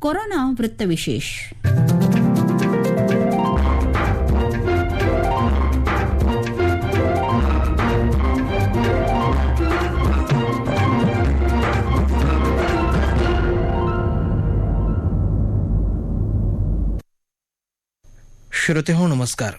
Corona वृत्तविशेष. श्रोतेहो नमस्कार.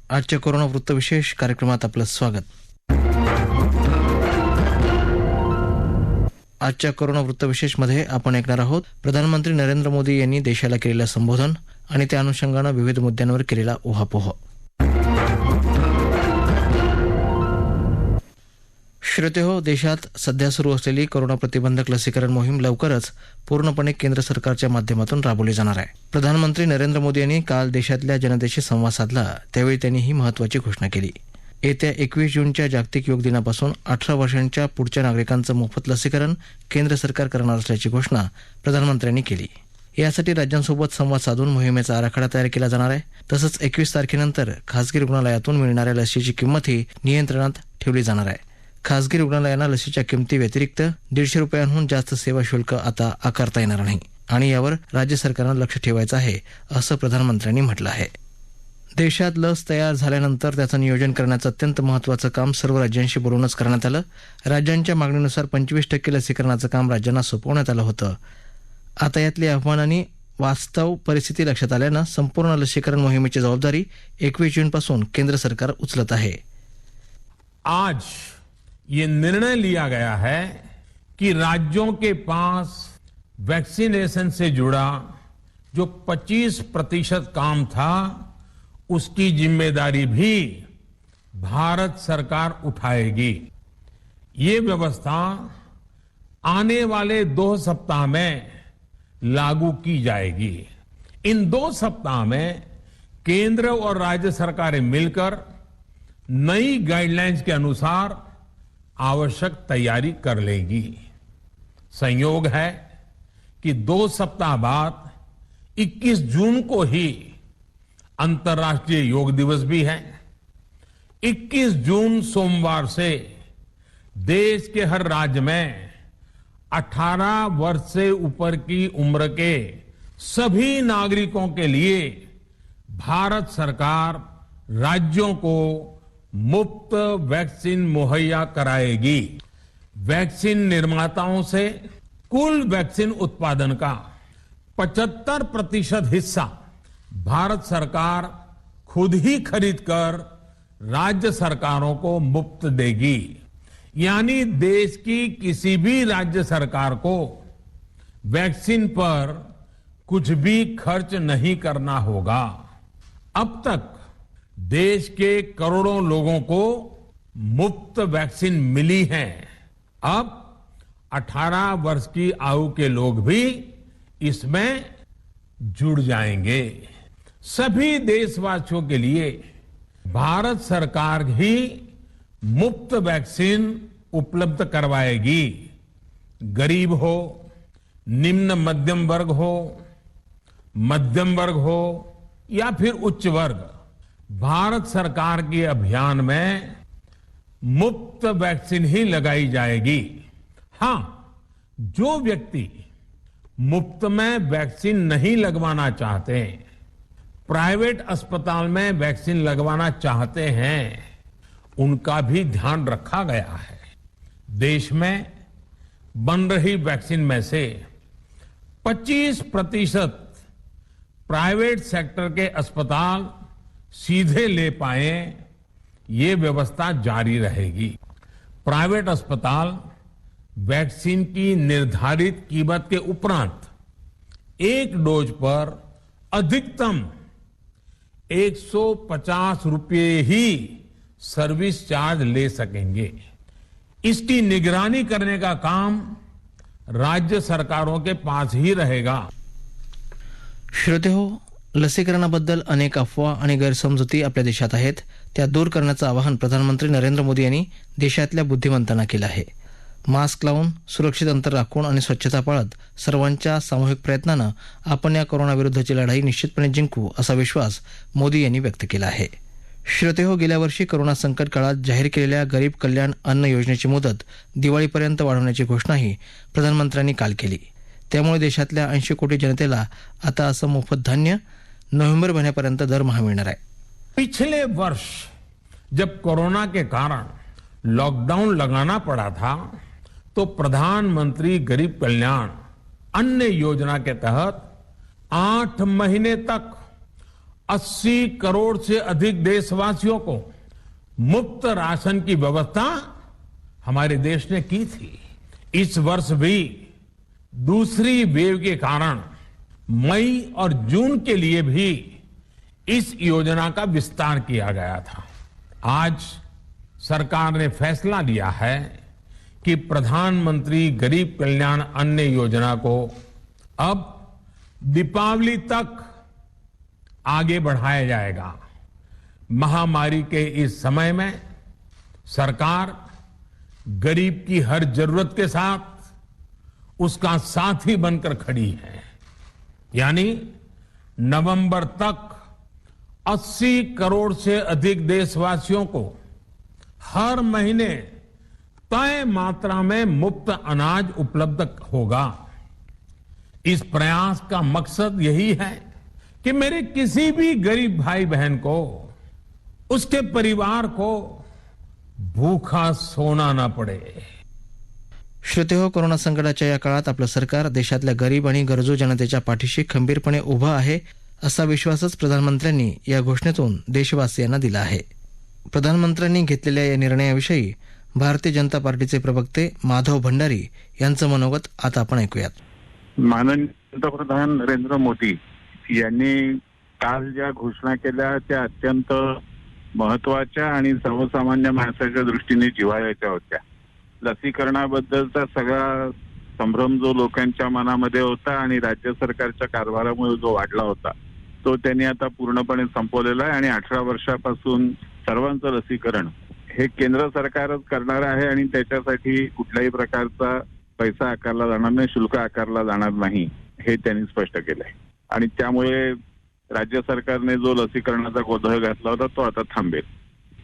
आजच्या कोरोना वृत्तविशेष कार्यक्रमात आपलं स्वागत. आजच्या कोरोना वृत्तविशेषमध्ये आपण ऐकणार आहोत प्रधानमंत्री नरेंद्र मोदी यांनी देशाला केलेलं संबोधन आणि त्या अनुषंगानं विविध मुद्द्यांवर केलेला उहापोह. श्रोतेहो, देशात सध्या सुरू असलेली कोरोना प्रतिबंधक लसीकरण मोहीम लवकरच पूर्णपणे केंद्र सरकारच्या माध्यमातून राबवली जाणार आहे. प्रधानमंत्री नरेंद्र मोदी यांनी काल देशातल्या जनतेशी संवाद साधला, त्यावेळी त्यांनी ही महत्त्वाची घोषणा केली. येत्या 21 जूनच्या जागतिक योग दिनापासून 18 वर्षांच्या पुढच्या नागरिकांचं मोफत लसीकरण केंद्र सरकार करणार असल्याची घोषणा प्रधानमंत्र्यांनी केली. यासाठी राज्यांसोबत संवाद साधून मोहिमेचा आराखडा तयार केला जाणार आहे. तसंच 21 तारखेनंतर खासगी रुग्णालयातून मिळणाऱ्या लसीची किंमतही नियंत्रणात ठेवली जाणार आहे. खासगी रुग्णालयांना लसीच्या किमती व्यतिरिक्त 150 रुपयांहून जास्त सेवा शुल्क आता आकारता येणार नाही आणि यावर राज्य सरकारनं लक्ष ठेवायचं आहे, असं प्रधानमंत्र्यांनी म्हटलं आहे. देशात लस तयार झाल्यानंतर त्याचं नियोजन करण्याचं अत्यंत महत्त्वाचं काम सर्व राज्यांशी बोलूनच करण्यात आलं. राज्यांच्या मागणीनुसार 25% लसीकरणाचं काम राज्यांना सोपवण्यात आलं होतं. आता यातली आव्हानांनी वास्तव परिस्थिती लक्षात आल्यानं संपूर्ण लसीकरण मोहिमेची जबाबदारी 21 जूनपासून केंद्र सरकार उचलत आहे. आज ये निर्णय लिया गया है कि राज्यों के पास वैक्सीनेशन से जुड़ा जो 25% काम था उसकी जिम्मेदारी भी भारत सरकार उठाएगी. ये व्यवस्था आने वाले 2 सप्ताह में लागू की जाएगी. इन 2 सप्ताह में केंद्र और राज्य सरकारें मिलकर नई गाइडलाइंस के अनुसार आवश्यक तैयारी कर लेगी. संयोग है कि 2 सप्ताह बाद 21 जून को ही अंतर्राष्ट्रीय योग दिवस भी है. 21 जून सोमवार से देश के हर राज्य में 18 वर्ष से ऊपर की उम्र के सभी नागरिकों के लिए भारत सरकार राज्यों को मुफ्त वैक्सीन मुहैया कराएगी. वैक्सीन निर्माताओं से कुल वैक्सीन उत्पादन का 75% हिस्सा भारत सरकार खुद ही खरीदकर राज्य सरकारों को मुफ्त देगी. यानी देश की किसी भी राज्य सरकार को वैक्सीन पर कुछ भी खर्च नहीं करना होगा. अब तक देश के करोड़ों लोगों को मुफ्त वैक्सीन मिली है. अब 18 वर्ष की आयु के लोग भी इसमें जुड़ जाएंगे. सभी देशवासियों के लिए भारत सरकार ही मुफ्त वैक्सीन उपलब्ध करवाएगी. गरीब हो, निम्न मध्यम वर्ग हो, मध्यम वर्ग हो या फिर उच्च वर्ग, भारत सरकार के अभियान में मुफ्त वैक्सीन ही लगाई जाएगी. हां, जो व्यक्ति मुफ्त में वैक्सीन नहीं लगवाना चाहते, प्राइवेट अस्पताल में वैक्सीन लगवाना चाहते हैं, उनका भी ध्यान रखा गया है. देश में बन रही वैक्सीन में से 25% प्राइवेट सेक्टर के अस्पताल सीधे ले पाए, ये व्यवस्था जारी रहेगी. प्राइवेट अस्पताल वैक्सीन की निर्धारित कीमत के उपरांत एक डोज पर अधिकतम 150 रुपये ही सर्विस चार्ज ले सकेंगे. इसकी निगरानी करने का काम राज्य सरकारों के पास ही रहेगा. श्रोतेहो, लसीकरणाबद्दल अनेक अफवा आणि गैरसमजुती आपल्या देशात आहेत. त्या दूर करण्याचं आवाहन प्रधानमंत्री नरेंद्र मोदी यांनी देशातल्या बुद्धिमंतांना केलं आहे. मास्क लावून, सुरक्षित अंतर राखून आणि स्वच्छता पाळत सर्वांच्या सामूहिक प्रयत्नानं आपण या कोरोनाविरुद्धची लढाई निश्चितपणे जिंकू, असा विश्वास मोदी यांनी व्यक्त केला आहे. श्रोतेहो, गेल्या वर्षी कोरोना संकट काळात जाहीर केलेल्या गरीब कल्याण अन्न योजनेची मुदत दिवाळीपर्यंत वाढवण्याची घोषणाही प्रधानमंत्र्यांनी काल केली. त्यामुळे देशातल्या 80 कोटी जनतेला आता असं मोफत धान्य नोव्हेंबर महिन्यापर्यंत दरमहा मिळणार आहे. पिछले वर्ष जब कोरोना के कारण लॉकडाउन लगाना पड़ा था तो प्रधानमंत्री गरीब कल्याण अन्न योजना के तहत 8 महीने तक 80 करोड़ से अधिक देशवासियों को मुफ्त राशन की व्यवस्था हमारे देश ने की थी. इस वर्ष भी दूसरी वेव के कारण मई और जून के लिए भी इस योजना का विस्तार किया गया था. आज सरकार ने फैसला लिया है कि प्रधानमंत्री गरीब कल्याण अन्न योजना को अब दीपावली तक आगे बढ़ाया जाएगा. महामारी के इस समय में सरकार गरीब की हर जरूरत के साथ उसका साथी बनकर खड़ी है. यानी नवंबर तक 80 करोड़ से अधिक देशवासियों को हर महीने तय मात्रा में मुफ्त अनाज उपलब्ध होगा. इस प्रयास का मकसद यही है कि मेरे किसी भी गरीब भाई बहन को, उसके परिवार को भूखा सोना ना पडे. श्रोतेहो, कोरोना संकटाच्या या काळात आपलं सरकार देशातल्या गरीब आणि गरजू जनतेच्या पाठीशी खंबीरपणे उभं आहे असा विश्वासच प्रधानमंत्र्यांनी या घोषणेतून देशवासियांना दिला आहे. प्रधानमंत्र्यांनी घेतलेल्या या निर्णयाविषयी भारतीय जनता पार्टीचे प्रवक्ते माधव भंडारी यांचं मनोगत आता आपण ऐकूयात. माननीय पंतप्रधान नरेंद्र मोदी यांनी काल ज्या घोषणा केल्या त्या अत्यंत महत्वाच्या आणि सर्वसामान्य माणसाच्या दृष्टीने जिव्हाळ्याच्या होत्या. लसीकरणाबद्दलचा सगळा संभ्रम जो लोकांच्या मनामध्ये होता आणि राज्य सरकारच्या कारभारामुळे जो वाढला होता तो त्यांनी आता पूर्णपणे संपवलेला आहे. आणि 18 वर्षापासून सर्वांचं लसीकरण हे केंद्र सरकारच करणार आहे आणि त्याच्यासाठी कुठल्याही प्रकारचा पैसा आकारला जाणार नाही, शुल्क आकारला जाणार नाही, हे त्यांनी स्पष्ट केलंय. आणि त्यामुळे राज्य सरकारने जो लसीकरणाचा गोंधळ घातला होता तो आता थांबेल.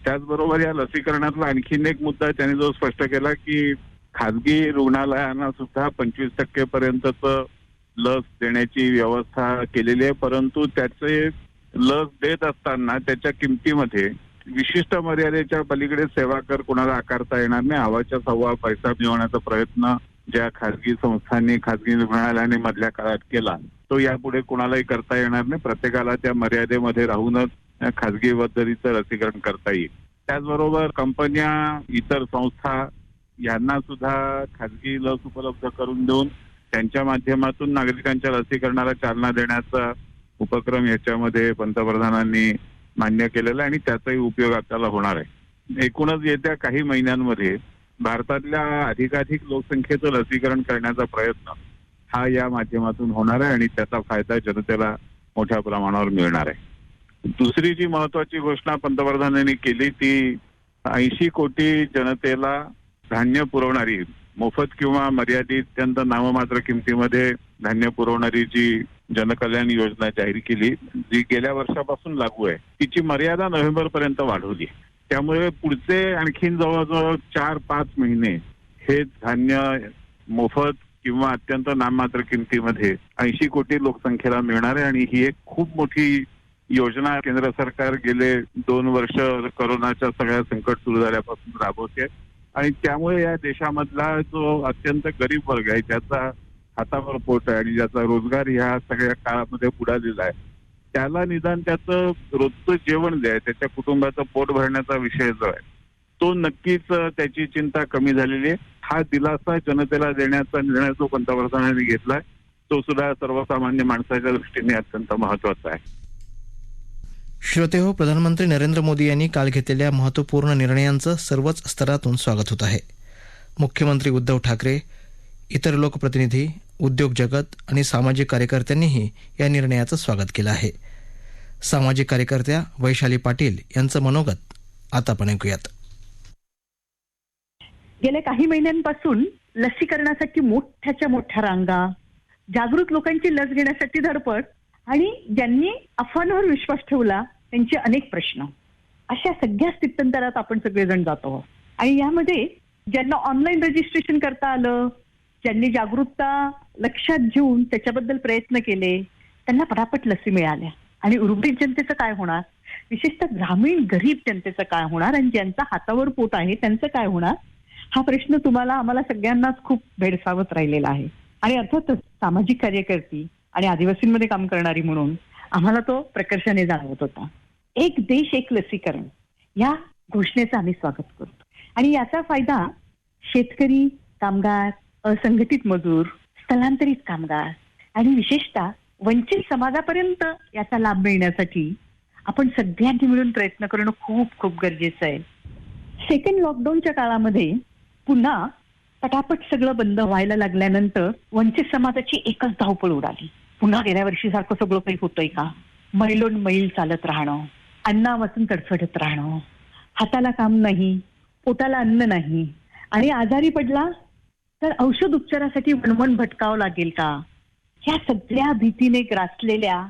त्याचबरोबर या लसीकरणातला आणखीन एक मुद्दा त्यांनी जो स्पष्ट केला की खासगी रुग्णालयांना सुद्धा 25% पर्यंतच लस देण्याची व्यवस्था केलेली आहे. परंतु त्याचे लस देत असताना त्याच्या किमतीमध्ये विशिष्ट मर्यादेच्या पलीकडे सेवा कर कोणाला आकारता येणार नाही. हवाच्या सव्वा पैसा मिळवण्याचा प्रयत्न ज्या खासगी संस्थांनी, खासगी रुग्णालयाने मधल्या काळात केला तो यापुढे कोणालाही करता येणार नाही. प्रत्येकाला त्या मर्यादेमध्ये राहूनच खासगी पद्धतीचं लसीकरण करता येईल. त्याचबरोबर कंपन्या, इतर संस्था यांना सुद्धा खासगी लस उपलब्ध करून देऊन त्यांच्या माध्यमातून नागरिकांच्या लसीकरणाला चालना देण्याचा उपक्रम याच्यामध्ये पंतप्रधानांनी मान्य केलेला आहे आणि त्याचाही उपयोग आपल्याला होणार आहे. एकूणच येत्या काही महिन्यांमध्ये भारतातल्या अधिकाधिक लोकसंख्येचं लसीकरण करण्याचा प्रयत्न हा या माध्यमातून होणार आहे आणि त्याचा फायदा जनतेला मोठ्या प्रमाणावर मिळणार आहे. दुसरी जी महत्वाची घोषणा पंतप्रधानांनी केली ती 80 कोटी जनतेला धान्य पुरवणारी, मोफत किंवा मर्यादित अत्यंत नाममात्र किमतीमध्ये धान्य पुरवणारी जी जनकल्याण योजना जाहीर केली, जी गेल्या वर्षापासून लागू आहे, तिची मर्यादा नोव्हेंबर पर्यंत वाढवली. त्यामुळे पुढचे आणखीन जवळजवळ 4-5 महिने हे धान्य मोफत किंवा अत्यंत नाममात्र किमतीमध्ये 80 कोटी लोकसंख्येला मिळणार आहे. आणि ही एक खूप मोठी योजना केंद्र सरकार गेले 2 वर्ष कोरोनाच्या सगळ्या संकट सुरू झाल्यापासून राबवते. आणि त्यामुळे या देशामधला जो अत्यंत गरीब वर्ग आहे, ज्याचा हातावर पोट आहे आणि ज्याचा रोजगार ह्या सगळ्या काळामध्ये बुडालेला आहे, त्याला निदान त्याचं रोजचं जेवण जे आहे, त्याच्या कुटुंबाचं पोट भरण्याचा विषय जो आहे तो नक्कीच त्याची चिंता कमी झालेली आहे. हा दिलासा जनतेला देण्याचा निर्णय जो पंतप्रधानांनी घेतलाय तो सुद्धा सर्वसामान्य माणसाच्या दृष्टीने अत्यंत महत्वाचा आहे. श्रोतेहो, प्रधानमंत्री नरेंद्र मोदी यांनी काल घेतलेल्या महत्त्वपूर्ण निर्णयांचं सर्वच स्तरातून स्वागत होत आहे. मुख्यमंत्री उद्धव ठाकरे, इतर लोकप्रतिनिधी, उद्योग जगत आणि सामाजिक कार्यकर्त्यांनीही या निर्णयाचं स्वागत केलं आहे. सामाजिक कार्यकर्त्या वैशाली पाटील यांचं मनोगत आता आपण ऐकूयात. गेल्या काही महिन्यांपासून लसीकरणासाठी मोठ्याच्या मोठ्या रांगा, जागृत लोकांची लस घेण्यासाठी धडपड आणि ज्यांनी अफवांवर विश्वास ठेवला त्यांचे अनेक प्रश्न, अशा सगळ्या स्थित्यंतरात आपण सगळेजण जातो. आणि यामध्ये ज्यांना ऑनलाईन रजिस्ट्रेशन करता आलं, ज्यांनी जागरूकता लक्षात घेऊन त्याच्याबद्दल प्रयत्न केले त्यांना पटापट लसी मिळाल्या. आणि उर्वरित जनतेचं काय होणार, विशेषतः ग्रामीण गरीब जनतेचं काय होणार आणि ज्यांचा हातावर पोट आहे त्यांचं काय होणार, हा प्रश्न तुम्हाला आम्हाला सगळ्यांनाच खूप भेडसावत राहिलेला आहे. आणि अर्थातच सामाजिक कार्यकर्ती आणि आदिवासींमध्ये काम करणारी म्हणून आम्हाला तो प्रकर्षाने जाणवत होता. एक देश एक लसीकरण या घोषणेचं आम्ही स्वागत करतो आणि याचा फायदा शेतकरी, कामगार, असंघटित मजूर, स्थलांतरित कामगार आणि विशेषतः वंचित समाजापर्यंत याचा लाभ मिळण्यासाठी आपण सगळ्यांनी मिळून प्रयत्न करणं खूप खूप गरजेचं आहे. सेकंड लॉकडाऊनच्या काळामध्ये पुन्हा पटापट सगळं बंद व्हायला लागल्यानंतर वंचित समाजाची एकच धावपळ उडाली. पुन्हा गेल्या वर्षीसारखं सगळं काही होतंय का, मैलोन मैल चालत राहणं, अन्ना वाचून तडफडत राहणं, हाताला काम नाही, पोटाला अन्न नाही आणि आजारी पडला तर औषध उपचारासाठी वणवण भटकावं लागेल का, या सगळ्या भीतीने ग्रासलेल्या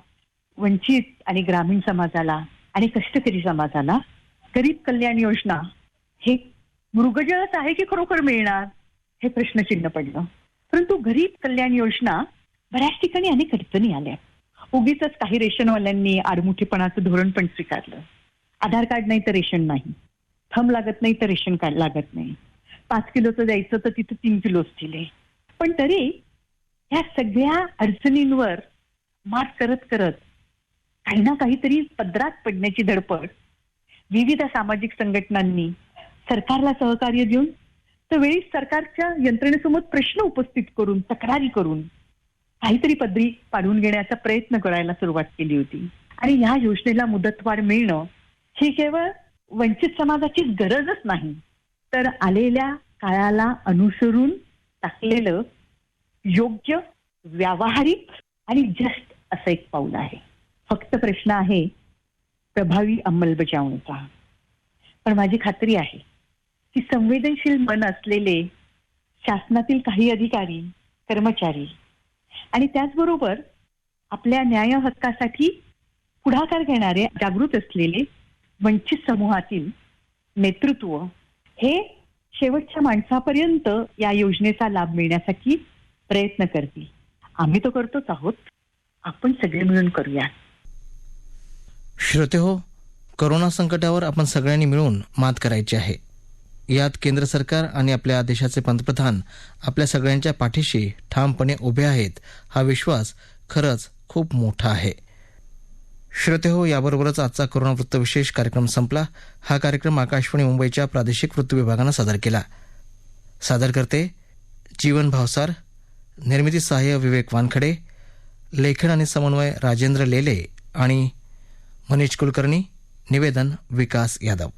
वंचित आणि ग्रामीण समाजाला आणि कष्टकरी समाजाला गरीब कल्याण योजना हे मृगजळच आहे की खरोखर मिळणार हे प्रश्नचिन्ह पडलं. परंतु गरीब कल्याण योजना बऱ्याच ठिकाणी अनेक अडचणी आल्या. उगीच काही रेशनवाल्यांनी आडमुठीपणाचं धोरण पण स्वीकारलं. आधार कार्ड नाही तर रेशन नाही, थंब लागत नाही तर रेशन कार्ड लागत नाही, 5 किलोचं द्यायचं तर तिथं 3 किलोच दिले. पण तरी ह्या सगळ्या अडचणींवर मात करत करत काही ना काहीतरी पदरात पडण्याची धडपड विविध सामाजिक संघटनांनी सरकारला सहकार्य देऊन तर वेळी सरकारच्या यंत्रणेसमोर प्रश्न उपस्थित करून, तक्रारी करून काहीतरी पदरी पाडून घेण्याचा प्रयत्न करायला सुरुवात केली होती. आणि ह्या योजनेला मुदतवाढ मिळणं ही केवळ वंचित समाजाचीच गरजच नाही, तर आलेल्या काळाला अनुसरून टाकलेलं योग्य, व्यावहारिक आणि जस्ट असं एक पाऊल आहे. फक्त प्रश्न आहे प्रभावी अंमलबजावणीचा. पण माझी खात्री आहे की संवेदनशील मन असलेले शासनातील काही अधिकारी, कर्मचारी आणि त्याचबरोबर आपल्या न्याय हक्कासाठी पुढाकार घेणारे जागृत असलेले वंचित समूहातील नेतृत्व हे शेवटच्या माणसापर्यंत या योजनेचा लाभ मिळण्यासाठी प्रयत्न करतील. आम्ही तो करतोच आहोत, आपण सगळे मिळून करूया. श्रोते हो, कोरोना संकटावर आपण सगळ्यांनी मिळून मात करायची आहे. यात केंद्र सरकार आणि आपल्या देशाचे पंतप्रधान आपल्या सगळ्यांच्या पाठीशी ठामपणे उभे आहेत. हा विश्वास खरंच खूप मोठा आहे. श्रोते हो, याबरोबरच आजचा कोरोना वृत्तविशेष कार्यक्रम संपला. हा कार्यक्रम आकाशवाणी मुंबईच्या प्रादेशिक वृत्त विभागानं सादर केला. सादर करते जीवन भावसार, निर्मिती सहाय्य विवेक वानखडे, लेखन आणि समन्वय राजेंद्र लेले आणि मनीष कुलकर्णी, निवेदन विकास यादव.